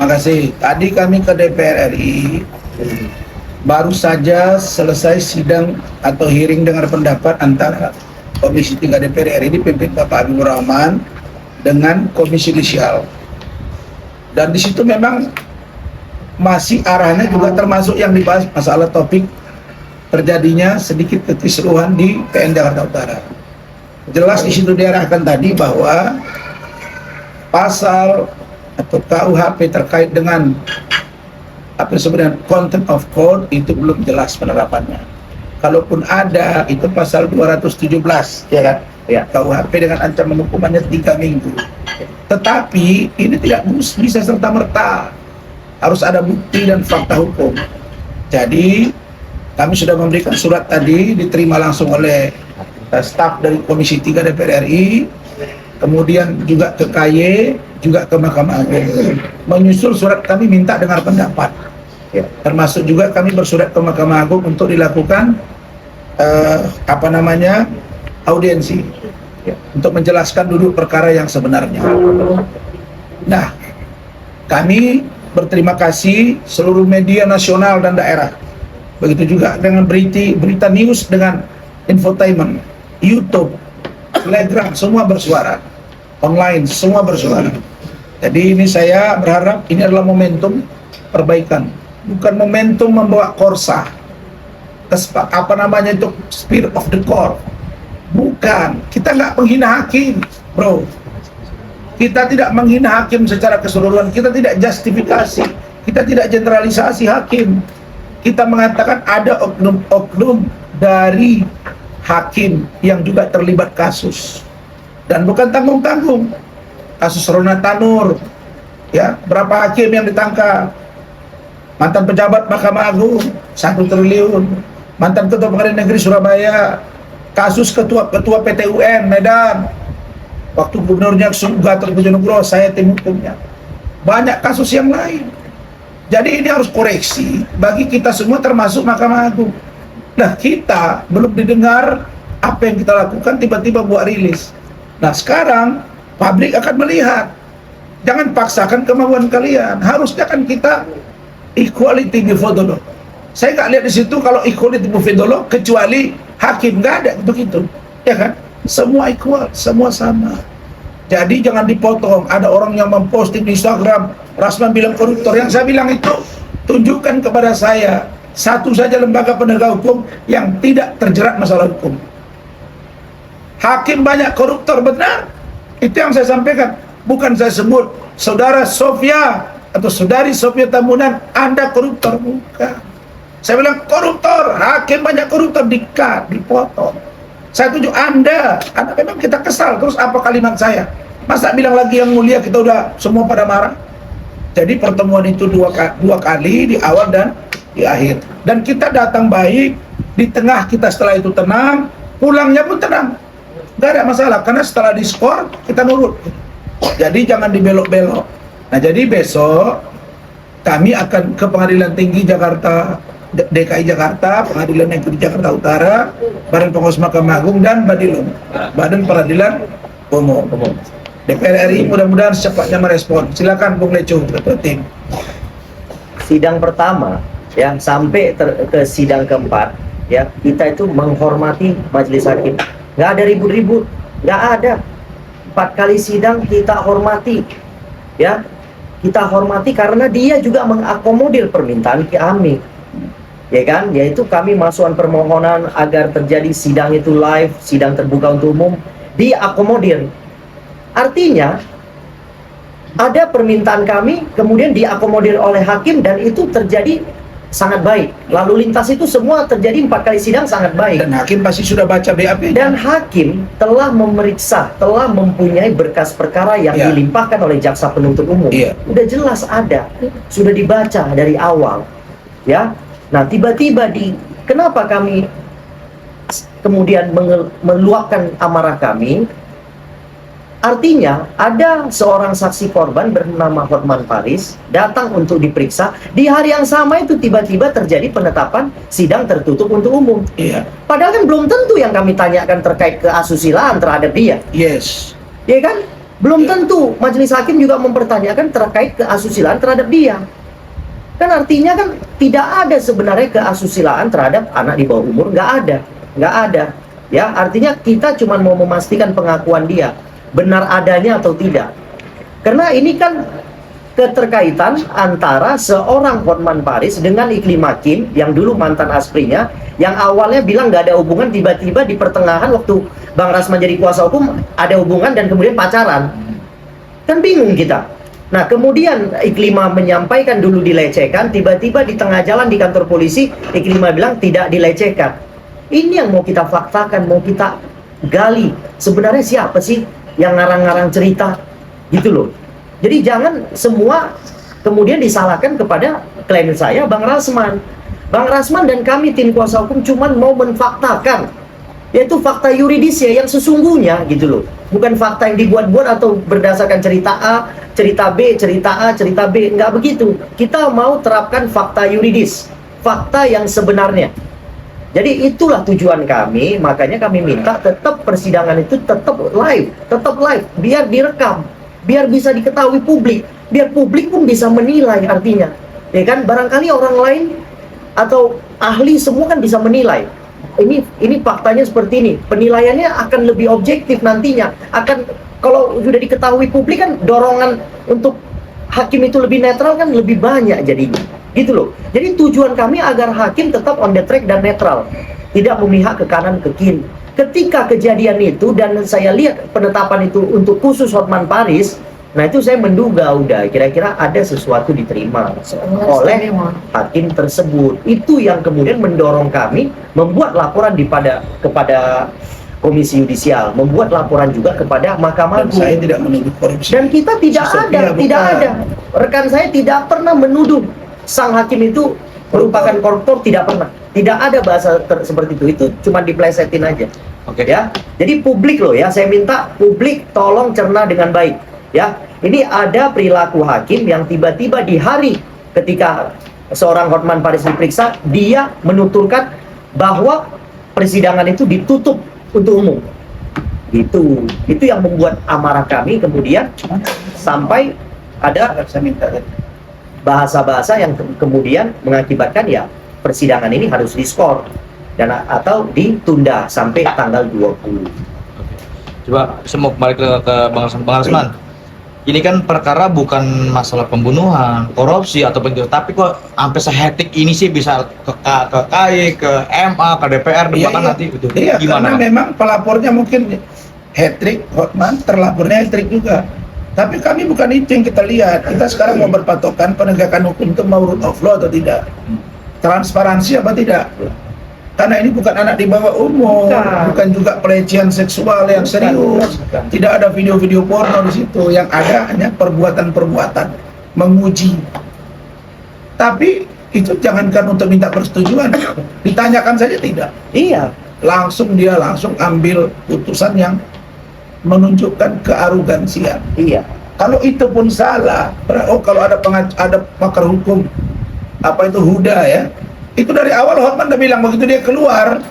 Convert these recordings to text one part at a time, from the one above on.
kasih. Tadi kami ke DPR RI, baru saja selesai sidang atau hearing dengar pendapat antara Komisi 3 DPR RI dipimpin Bapak Habibur Rahman dengan Komisi Yudisial. Dan di situ memang masih arahnya juga termasuk yang dibahas masalah topik terjadinya sedikit kekisruhan di PN Jakarta Utara. Jelas di situ diarahkan tadi bahwa pasal atau KUHP terkait dengan apa sebenarnya content of court itu belum jelas penerapannya. Kalaupun ada itu pasal 217 ya kan? Ya, KUHP dengan ancaman hukumannya 3 minggu. Tetapi ini tidak bisa serta-merta. Harus ada bukti dan fakta hukum. Jadi kami sudah memberikan surat tadi, diterima langsung oleh staf dari Komisi 3 DPR RI, kemudian juga ke KY, juga ke Mahkamah Agung. Menyusul surat kami minta dengar pendapat. Ya, termasuk juga kami bersurat ke Mahkamah Agung untuk dilakukan audiensi, ya, untuk menjelaskan duduk perkara yang sebenarnya. Nah, kami berterima kasih seluruh media nasional dan daerah. Begitu juga dengan berita news, dengan infotainment, YouTube, Telegram, semua bersuara. Online, semua bersuara. Jadi ini saya berharap ini adalah momentum perbaikan. Bukan momentum membawa korsa. Itu spirit of the court. Bukan. Kita nggak menghina hakim, bro. Kita tidak menghina hakim secara keseluruhan. Kita tidak justifikasi. Kita tidak generalisasi hakim. Kita mengatakan ada oknum-oknum dari hakim yang juga terlibat kasus. Dan bukan tanggung-tanggung. Kasus Rona Tanur, ya, berapa hakim yang ditangkap? Mantan pejabat Mahkamah Agung 1 triliun, mantan ketua Pengadilan Negeri Surabaya, kasus ketua PT UN Medan, waktu gubernurnya Gatot Pujo saya tim hukumnya. Banyak kasus yang lain. Jadi ini harus koreksi bagi kita semua termasuk Mahkamah Agung. Nah, kita belum didengar apa yang kita lakukan, tiba-tiba buat rilis. Nah, sekarang publik akan melihat. Jangan paksakan kemauan kalian. Harusnya kan kita equality before the law. Saya nggak lihat di situ kalau equality before the law kecuali hakim, nggak ada begitu, ya kan? Semua equal, semua sama. Jadi jangan dipotong. Ada orang yang memposting di Instagram, Rasman bilang koruptor. Yang saya bilang itu tunjukkan kepada saya satu saja lembaga penegak hukum yang tidak terjerat masalah hukum. Hakim banyak koruptor, benar. Itu yang saya sampaikan. Bukan saya sebut saudara Sofia atau saudari Sofia Tambunan Anda koruptor, bukan. Saya bilang koruptor, hakim banyak koruptor, di-cut, dipotong. Saya tunjuk Anda memang kita kesal. Terus apa kalimat saya? Masa bilang lagi yang mulia kita udah semua pada marah? Jadi pertemuan itu dua kali, di awal dan di akhir. Dan kita datang baik, di tengah kita setelah itu tenang, pulangnya pun tenang. Gak ada masalah, karena setelah diskor kita nurut. Jadi jangan dibelok-belok. Nah, jadi besok kami akan ke Pengadilan Tinggi Jakarta, DKI Jakarta, Pengadilan Negeri Jakarta Utara, Badan Pengawas Mahkamah Agung, dan Badilum, Badan Peradilan Umum. DPR RI mudah-mudahan secepatnya merespon. Silakan Bung Lecu, Ketua Tim. Sidang pertama, ya, sampai ke sidang keempat, ya, kita itu menghormati majelis hakim. Nggak ada ribut-ribut, nggak ada. 4 kali sidang kita hormati, ya, kita hormati karena dia juga mengakomodir permintaan kami, ya kan, yaitu kami masukkan permohonan agar terjadi sidang itu live, sidang terbuka untuk umum, diakomodir. Artinya ada permintaan kami kemudian diakomodir oleh hakim dan itu terjadi sangat baik. Lalu lintas itu semua terjadi 4 kali sidang sangat baik. Dan hakim pasti sudah baca BAP. Dan hakim telah memeriksa, telah mempunyai berkas perkara yang dilimpahkan oleh jaksa penuntut umum. Udah jelas ada, sudah dibaca dari awal, ya. Nah, tiba-tiba kenapa kami kemudian meluapkan amarah kami? Artinya ada seorang saksi korban bernama Hotman Paris datang untuk diperiksa. Di hari yang sama itu tiba-tiba terjadi penetapan sidang tertutup untuk umum. Padahal kan belum tentu yang kami tanyakan terkait keasusilaan terhadap dia. Yes. Iya kan? Belum tentu majelis hakim juga mempertanyakan terkait keasusilaan terhadap dia. Kan artinya kan tidak ada sebenarnya keasusilaan terhadap anak di bawah umur, nggak ada. Ya, artinya kita cuma mau memastikan pengakuan dia benar adanya atau tidak. Karena ini kan keterkaitan antara seorang Hotman Paris dengan Iklim Hakim yang dulu mantan asprinya, yang awalnya bilang nggak ada hubungan, tiba-tiba di pertengahan waktu Bang Rasman jadi kuasa hukum ada hubungan dan kemudian pacaran. Kan bingung kita. Nah, kemudian Iklima menyampaikan dulu dilecehkan, tiba-tiba di tengah jalan di kantor polisi Iklima bilang tidak dilecehkan. Ini yang mau kita faktakan, mau kita gali. Sebenarnya siapa sih yang ngarang-ngarang cerita? Gitu loh. Jadi jangan semua kemudian disalahkan kepada klien saya, Bang Rasman. Bang Rasman dan kami tim kuasa hukum cuman mau menfaktakan, yaitu fakta yuridis ya yang sesungguhnya gitu loh. Bukan fakta yang dibuat-buat atau berdasarkan cerita A, cerita B, cerita A, cerita B. Nggak begitu. Kita mau terapkan fakta yuridis, fakta yang sebenarnya. Jadi itulah tujuan kami, makanya kami minta tetap persidangan itu tetap live, biar direkam, biar bisa diketahui publik, biar publik pun bisa menilai artinya. Ya kan, barangkali orang lain atau ahli semua kan bisa menilai. Ini faktanya seperti ini. Penilaiannya akan lebih objektif nantinya. Akan kalau sudah diketahui publik kan dorongan untuk hakim itu lebih netral kan lebih banyak jadinya. Gitu loh. Jadi tujuan kami agar hakim tetap on the track dan netral. Tidak memihak ke kanan ke kiri. Ketika kejadian itu dan saya lihat penetapan itu untuk khusus Hotman Paris, nah itu saya menduga udah kira-kira ada sesuatu diterima oleh hakim tersebut. Itu yang kemudian mendorong kami membuat laporan kepada Komisi Yudisial, membuat laporan juga kepada Mahkamah Agung. Saya tidak menuduh korupsi. Dan kita tidak ada. Rekan saya tidak pernah menuduh sang hakim itu merupakan koruptor, tidak pernah. Tidak ada bahasa seperti itu. Itu cuma diplesetin aja. Oke. Ya. Jadi publik loh ya, saya minta publik tolong cerna dengan baik. Ya, ini ada perilaku hakim yang tiba-tiba di hari ketika seorang Hotman Paris diperiksa, dia menuturkan bahwa persidangan itu ditutup untuk umum. Itu yang membuat amarah kami kemudian sampai ada bahasa-bahasa yang kemudian mengakibatkan ya persidangan ini harus diskor dan atau ditunda sampai tanggal 20. Coba saya mau balik ke Bang Rasman. Ini kan perkara bukan masalah pembunuhan, korupsi ataupun itu, tapi kok sampai sehetik ini sih bisa ke KAI, ke MA, ke DPR, bahkan nanti gitu. Iya, Gimana? karena memang pelapornya mungkin hat-trick, Hotman, terlapornya hat-trick juga. Tapi kami bukan itu yang kita lihat. Kita sekarang mau berpatokan penegakan hukum itu mau rule of law atau tidak. Transparansi apa tidak. Karena ini bukan anak di bawah umur, bukan juga pelecehan seksual yang serius. Tidak ada video-video porno di situ. Yang ada hanya perbuatan-perbuatan menguji. Tapi itu jangankan untuk minta persetujuan, ditanyakan saja tidak. Iya. Dia langsung ambil putusan yang menunjukkan kearogansian. Iya. Kalau itu pun salah, kalau ada pakar hukum apa itu Huda ya, itu dari awal Hotman udah bilang begitu dia keluar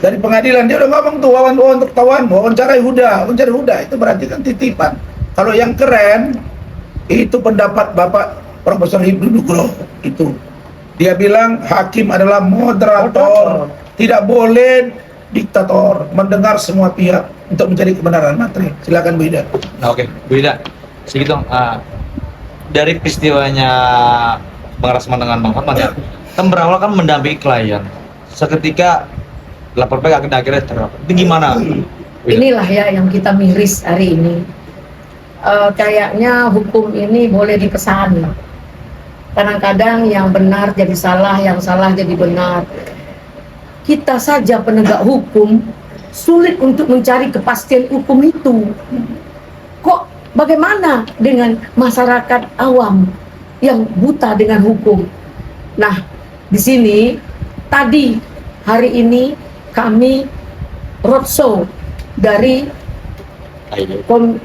dari pengadilan dia udah ngomong tuh wawancarai Huda, itu berarti kan titipan. Kalau yang keren itu pendapat Bapak Profesor Hibnu Nugroho itu. Dia bilang hakim adalah moderator, tidak boleh diktator, mendengar semua pihak untuk mencari kebenaran materi. Silakan Bu Ida. Nah, oke, Bu Ida, sedikit dong. Dari peristiwanya Bang Rasman dengan Bang Hotman ya, kan berawal kan mendampingi klien. Seketika lapor PK akhirnya terapor. Itu gimana? Inilah ya yang kita miris hari ini. Kayaknya hukum ini boleh dipesan. Kadang-kadang yang benar jadi salah, yang salah jadi benar. Kita saja penegak hukum sulit untuk mencari kepastian hukum itu. Kok bagaimana dengan masyarakat awam yang buta dengan hukum? Nah, di sini tadi hari ini kami roadshow dari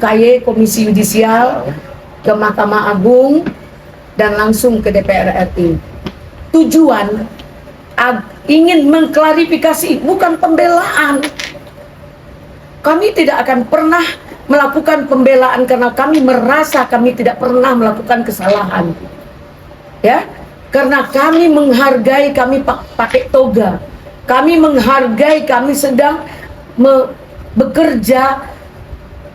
KY Komisi Yudisial ke Mahkamah Agung dan langsung ke DPR RI. Tujuan ingin mengklarifikasi, bukan pembelaan. Kami tidak akan pernah melakukan pembelaan karena kami merasa kami tidak pernah melakukan kesalahan. Ya, karena kami menghargai, kami pakai toga. Kami menghargai, kami sedang bekerja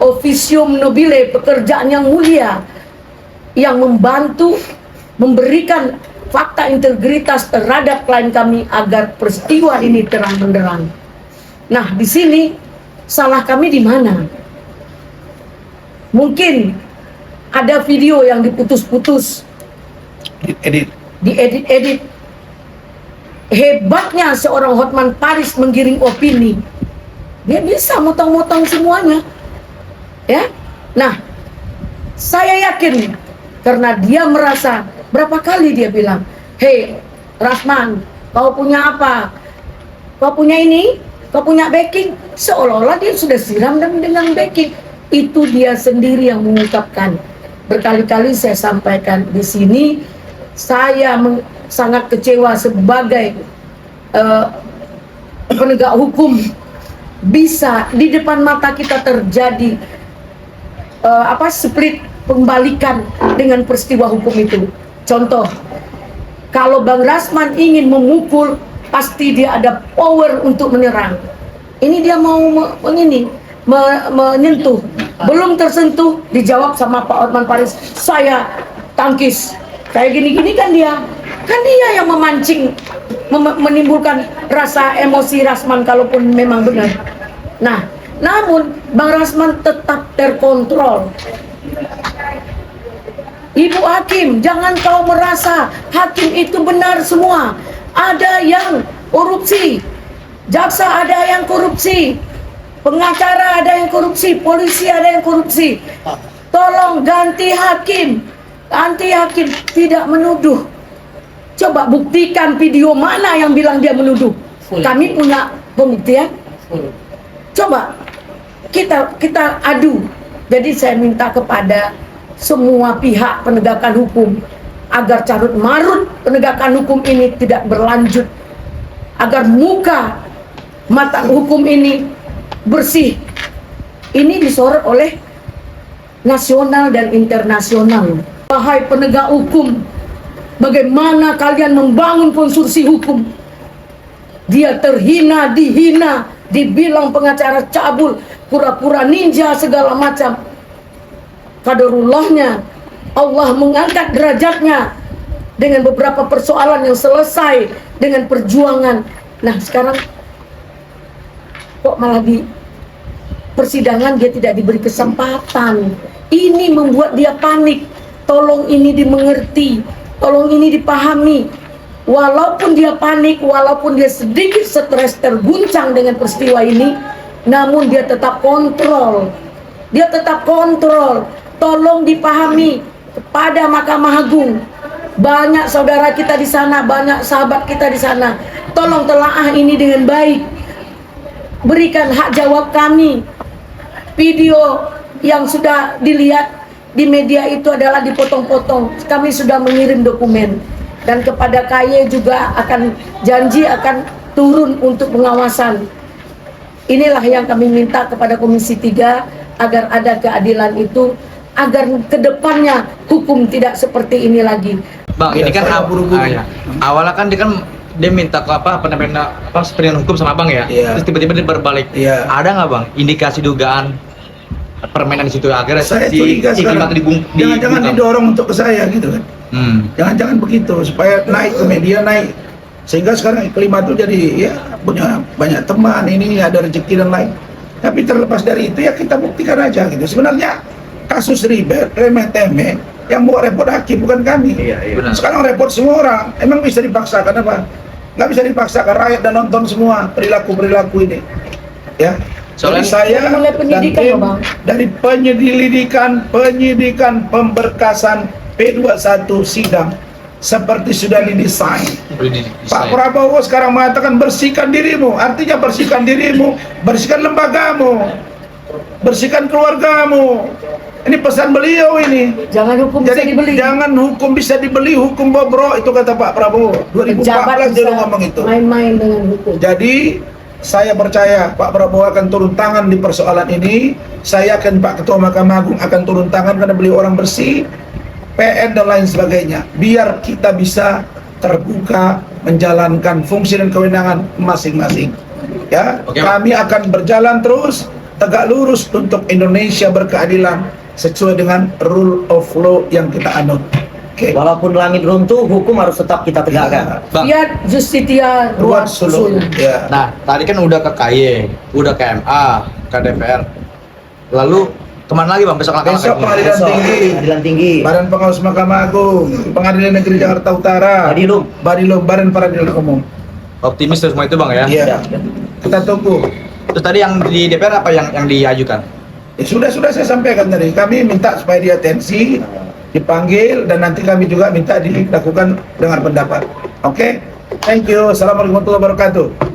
officium nobile, pekerjaan yang mulia yang membantu memberikan fakta integritas terhadap klien kami agar peristiwa ini terang benderang. Nah, di sini salah kami di mana? Mungkin ada video yang diputus-putus, Edit. diedit-edit. Hebatnya seorang Hotman Paris menggiring opini. Dia bisa motong-motong semuanya. Ya. Nah, saya yakin karena dia merasa, berapa kali dia bilang, "Hei, Rasman, kau punya apa? Kau punya ini? Kau punya backing?" Seolah-olah dia sudah siram dan dengan backing. Itu dia sendiri yang mengungkapkan. Berkali-kali saya sampaikan di sini, saya sangat kecewa sebagai penegak hukum. Bisa di depan mata kita terjadi split pembalikan dengan peristiwa hukum itu. Contoh, kalau Bang Rasman ingin memukul, pasti dia ada power untuk menyerang. Ini dia mau menyentuh, belum tersentuh, dijawab sama Pak Hotman Paris, saya tangkis. Kayak gini-gini kan dia yang memancing, menimbulkan rasa emosi Rasman kalaupun memang benar. Nah, namun Bang Rasman tetap terkontrol. Ibu Hakim, jangan kau merasa hakim itu benar semua. Ada yang korupsi, jaksa ada yang korupsi, pengacara ada yang korupsi, polisi ada yang korupsi. Tolong ganti hakim, tidak menuduh. Coba buktikan video mana yang bilang dia menuduh. Kami punya pembuktian. Coba kita adu. Jadi saya minta kepada semua pihak penegakan hukum agar carut marut penegakan hukum ini tidak berlanjut, agar muka mata hukum ini bersih. Ini disorot oleh nasional dan internasional. Wahai penegak hukum, bagaimana kalian membangun konstruksi hukum? Dia terhina, dihina, dibilang pengacara cabul, pura-pura ninja, segala macam. Qadarullahnya, Allah mengangkat derajatnya dengan beberapa persoalan yang selesai dengan perjuangan. Nah, sekarang kok malah di persidangan dia tidak diberi kesempatan. Ini membuat dia panik. Tolong ini dimengerti, tolong ini dipahami. Walaupun dia panik, walaupun dia sedikit stres, terguncang dengan peristiwa ini, namun dia tetap kontrol. Dia tetap kontrol. Tolong dipahami kepada Mahkamah Agung. Banyak saudara kita di sana, banyak sahabat kita di sana. Tolong telaah ini dengan baik. Berikan hak jawab kami. Video yang sudah dilihat di media itu adalah dipotong-potong. Kami sudah mengirim dokumen. Dan kepada KY juga akan janji akan turun untuk pengawasan. Inilah yang kami minta kepada Komisi 3 agar ada keadilan itu, agar kedepannya hukum tidak seperti ini lagi. Bang, Ya, ini kan saya buru-buru. awalnya kan dia minta ke pendampingan hukum sama abang ya, Iya. terus tiba-tiba dia berbalik. Iya. Ada nggak bang indikasi dugaan permainan di situ akhirnya Saya si curiga Iklim sekarang. itu Jangan-jangan dibungkam. didorong untuk ke saya gitu kan. Jangan-jangan begitu supaya naik ke media, naik sehingga sekarang Iklim itu jadi ya punya banyak teman, ini ada rezeki dan lain. Tapi terlepas dari itu ya kita buktikan aja gitu. Sebenarnya kasus ribet, remeh-temeh yang buat repot hakim bukan kami. Benar. Sekarang repot semua orang. Emang bisa dipaksakan apa? Nggak bisa dipaksakan, rakyat dan nonton semua perilaku ini. Ya. Soalnya Jadi saya mulai dan penyidikan tim loh, Bang. dari penyidikan pemberkasan P21 sidang seperti sudah didesain. Pak Prabowo sekarang mengatakan bersihkan dirimu, artinya bersihkan dirimu, bersihkan lembagamu, bersihkan keluargamu. Ini pesan beliau ini. Jangan hukum bisa Jadi dibeli. jangan hukum bisa dibeli, hukum bobrok, itu kata Pak Prabowo. 2014 dia Pejabat udah bisa ngomong itu. main-main dengan hukum. Jadi Saya percaya Pak Prabowo akan turun tangan di persoalan ini. Saya yakin Pak Ketua Mahkamah Agung akan turun tangan karena beliau orang bersih, PN dan lain sebagainya. Biar kita bisa terbuka menjalankan fungsi dan kewenangan masing-masing. Ya, Oke, Pak. kami akan berjalan terus tegak lurus untuk Indonesia berkeadilan sesuai dengan rule of law yang kita anut. Oke. Walaupun langit runtuh, hukum harus tetap kita tegakkan. Bang, Fiat Justitia Ruang Ruang Sulu. Sul. Ya. nah tadi kan udah ke KY, udah ke MA, ke DPR. Lalu kemana lagi bang besok langkah Besok pengadilan Besok, tinggi, Pengadilan tinggi. Badan Pengawas Mahkamah Agung, Pengadilan Negeri Jakarta Utara, Badilum. Badan Peradilan Umum. Optimis terus semua itu bang ya. Iya. Kita tunggu. Terus tadi yang di DPR apa yang diajukan? Ya, sudah saya sampaikan tadi. Kami minta supaya diatensi, dipanggil, dan nanti kami juga minta dilakukan dengar pendapat. Oke? Thank you. Assalamualaikum warahmatullahi wabarakatuh.